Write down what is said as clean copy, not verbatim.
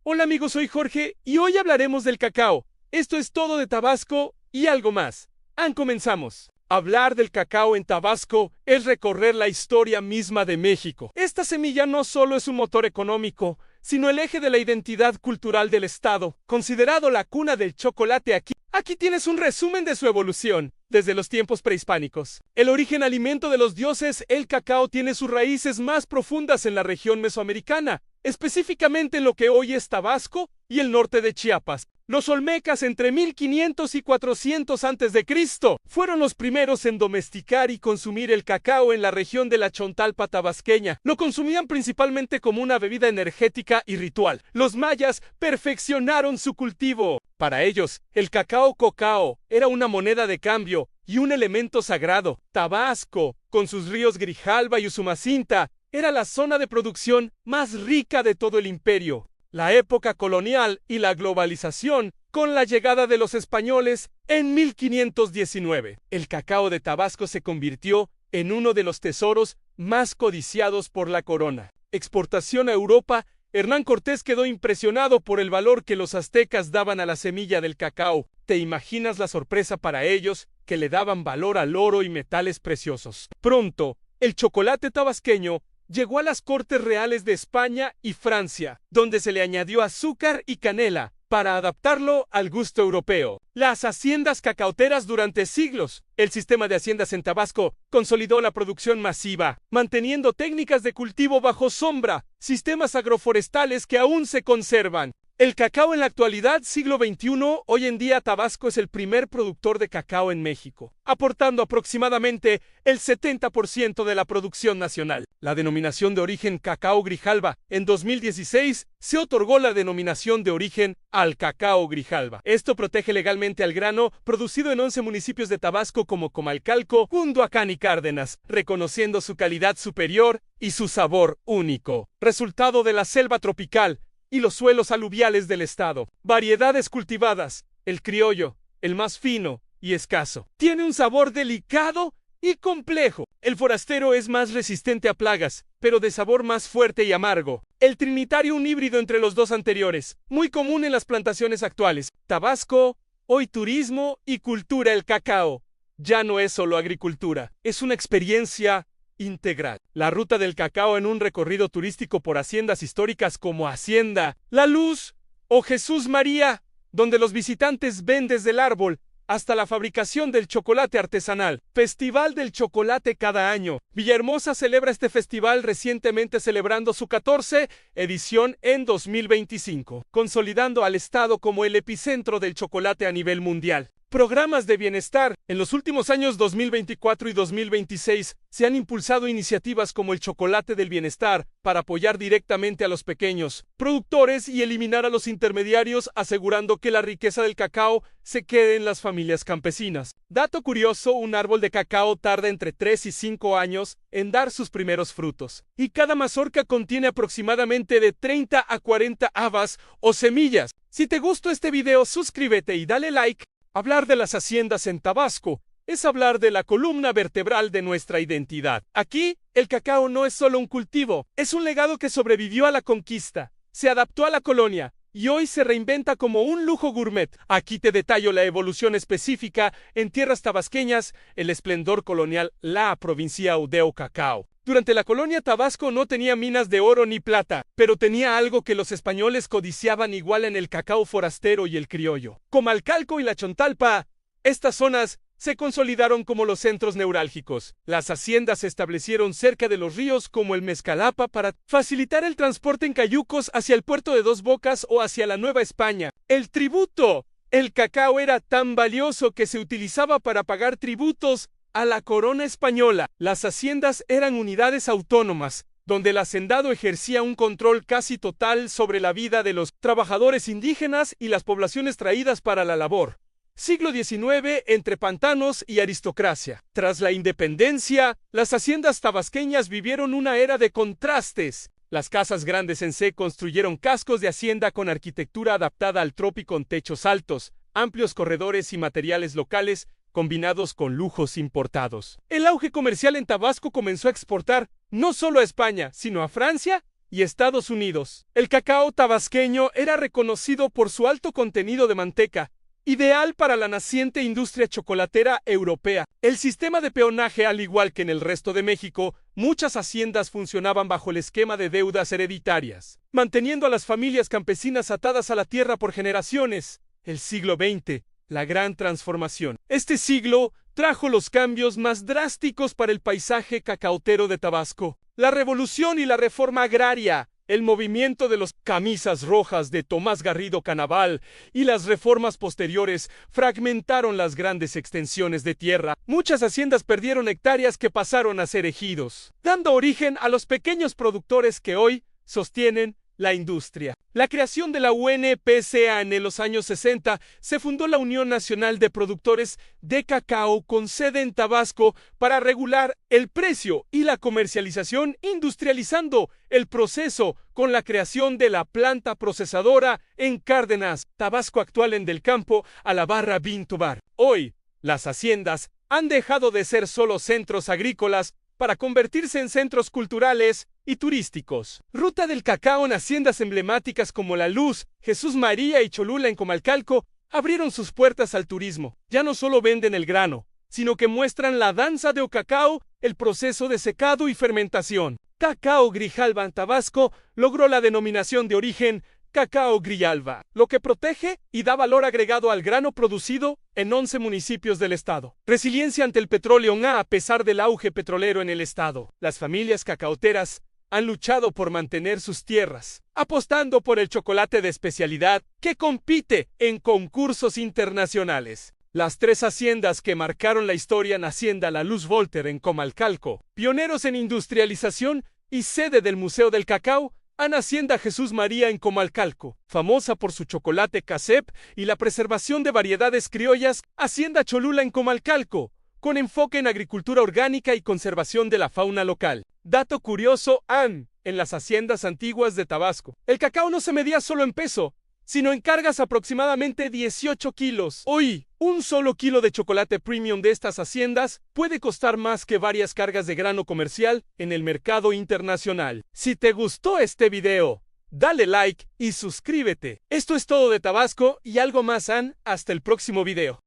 Hola amigos, soy Jorge y hoy hablaremos del cacao. Esto es todo de Tabasco y algo más. Comenzamos. Hablar del cacao en Tabasco es recorrer la historia misma de México. Esta semilla no solo es un motor económico, sino el eje de la identidad cultural del estado, considerado la cuna del chocolate aquí. Aquí tienes un resumen de su evolución, desde los tiempos prehispánicos. El origen alimento de los dioses, el cacao tiene sus raíces más profundas en la región mesoamericana, específicamente en lo que hoy es Tabasco y el norte de Chiapas. Los olmecas entre 1500 y 400 a.C. fueron los primeros en domesticar y consumir el cacao en la región de la Chontalpa tabasqueña. Lo consumían principalmente como una bebida energética y ritual. Los mayas perfeccionaron su cultivo. Para ellos, el cacao cocao era una moneda de cambio y un elemento sagrado. Tabasco, con sus ríos Grijalba y Usumacinta, era la zona de producción más rica de todo el imperio. La época colonial y la globalización con la llegada de los españoles en 1519. El cacao de Tabasco se convirtió en uno de los tesoros más codiciados por la corona. Exportación a Europa, Hernán Cortés quedó impresionado por el valor que los aztecas daban a la semilla del cacao. ¿Te imaginas la sorpresa para ellos que le daban valor al oro y metales preciosos? Pronto, el chocolate tabasqueño llegó a las cortes reales de España y Francia, donde se le añadió azúcar y canela para adaptarlo al gusto europeo. Las haciendas cacaoteras durante siglos. El sistema de haciendas en Tabasco consolidó la producción masiva, manteniendo técnicas de cultivo bajo sombra, sistemas agroforestales que aún se conservan. El cacao en la actualidad, siglo XXI, hoy en día Tabasco es el primer productor de cacao en México, aportando aproximadamente el 70% de la producción nacional. La denominación de origen Cacao Grijalba. En 2016 se otorgó la denominación de origen al cacao Grijalba. Esto protege legalmente al grano producido en 11 municipios de Tabasco como Comalcalco, Cunduacán y Cárdenas, reconociendo su calidad superior y su sabor único. Resultado de la selva tropical y los suelos aluviales del estado. Variedades cultivadas. El criollo, el más fino y escaso. Tiene un sabor delicado y complejo. El forastero es más resistente a plagas, pero de sabor más fuerte y amargo. El trinitario, un híbrido entre los dos anteriores, muy común en las plantaciones actuales. Tabasco, hoy turismo y cultura el cacao. Ya no es solo agricultura, es una experiencia integral. La ruta del cacao en un recorrido turístico por haciendas históricas como Hacienda La Luz o Jesús María, donde los visitantes ven desde el árbol hasta la fabricación del chocolate artesanal. Festival del Chocolate cada año. Villahermosa celebra este festival recientemente celebrando su 14ª edición en 2025, consolidando al estado como el epicentro del chocolate a nivel mundial. Programas de bienestar. En los últimos años 2024 y 2026 se han impulsado iniciativas como el Chocolate del Bienestar para apoyar directamente a los pequeños productores y eliminar a los intermediarios, asegurando que la riqueza del cacao se quede en las familias campesinas. Dato curioso, un árbol de cacao tarda entre 3 y 5 años en dar sus primeros frutos, y cada mazorca contiene aproximadamente de 30 a 40 habas o semillas. Si te gustó este video, suscríbete y dale like. Hablar de las haciendas en Tabasco es hablar de la columna vertebral de nuestra identidad. Aquí, el cacao no es solo un cultivo, es un legado que sobrevivió a la conquista, se adaptó a la colonia y hoy se reinventa como un lujo gourmet. Aquí te detallo la evolución específica en tierras tabasqueñas, el esplendor colonial, la provincia Udeo Cacao. Durante la colonia, Tabasco no tenía minas de oro ni plata, pero tenía algo que los españoles codiciaban igual en el cacao forastero y el criollo. Comalcalco y la Chontalpa, estas zonas se consolidaron como los centros neurálgicos. Las haciendas se establecieron cerca de los ríos como el Mezcalapa para facilitar el transporte en cayucos hacia el puerto de Dos Bocas o hacia la Nueva España. El tributo. El cacao era tan valioso que se utilizaba para pagar tributos a la corona española. Las haciendas eran unidades autónomas, donde el hacendado ejercía un control casi total sobre la vida de los trabajadores indígenas y las poblaciones traídas para la labor. Siglo XIX, entre pantanos y aristocracia. Tras la independencia, las haciendas tabasqueñas vivieron una era de contrastes. Las casas grandes en C construyeron cascos de hacienda con arquitectura adaptada al trópico en techos altos, amplios corredores y materiales locales, combinados con lujos importados. El auge comercial en Tabasco comenzó a exportar no solo a España, sino a Francia y Estados Unidos. El cacao tabasqueño era reconocido por su alto contenido de manteca, ideal para la naciente industria chocolatera europea. El sistema de peonaje, al igual que en el resto de México, muchas haciendas funcionaban bajo el esquema de deudas hereditarias, manteniendo a las familias campesinas atadas a la tierra por generaciones. El siglo XX, la gran transformación. Este siglo trajo los cambios más drásticos para el paisaje cacautero de Tabasco. La revolución y la reforma agraria, el movimiento de los camisas rojas de Tomás Garrido Canaval y las reformas posteriores fragmentaron las grandes extensiones de tierra. Muchas haciendas perdieron hectáreas que pasaron a ser ejidos, dando origen a los pequeños productores que hoy sostienen la industria. La creación de la UNPCA en los años 60 se fundó la Unión Nacional de Productores de Cacao con sede en Tabasco para regular el precio y la comercialización, industrializando el proceso con la creación de la planta procesadora en Cárdenas, Tabasco actual en Del Campo, a la barra Vintobar. Hoy, las haciendas han dejado de ser solo centros agrícolas para convertirse en centros culturales y turísticos. Ruta del cacao en haciendas emblemáticas como La Luz, Jesús María y Cholula en Comalcalco abrieron sus puertas al turismo. Ya no solo venden el grano, sino que muestran la danza de cacao, el proceso de secado y fermentación. Cacao Grijalba en Tabasco logró la denominación de origen Cacao Grijalba, lo que protege y da valor agregado al grano producido en 11 municipios del estado. Resiliencia ante el petróleo a pesar del auge petrolero en el estado. Las familias cacaoteras han luchado por mantener sus tierras, apostando por el chocolate de especialidad que compite en concursos internacionales. Las tres haciendas que marcaron la historia en Hacienda La Luz Volter en Comalcalco, pioneros en industrialización y sede del Museo del Cacao, Hacienda Jesús María en Comalcalco, famosa por su chocolate casep y la preservación de variedades criollas, Hacienda Cholula en Comalcalco, con enfoque en agricultura orgánica y conservación de la fauna local. Dato curioso, en las haciendas antiguas de Tabasco, el cacao no se medía solo en peso, sino en cargas aproximadamente 18 kilos. Hoy, un solo kilo de chocolate premium de estas haciendas puede costar más que varias cargas de grano comercial en el mercado internacional. Si te gustó este video, dale like y suscríbete. Esto es todo de Tabasco y algo más, hasta el próximo video.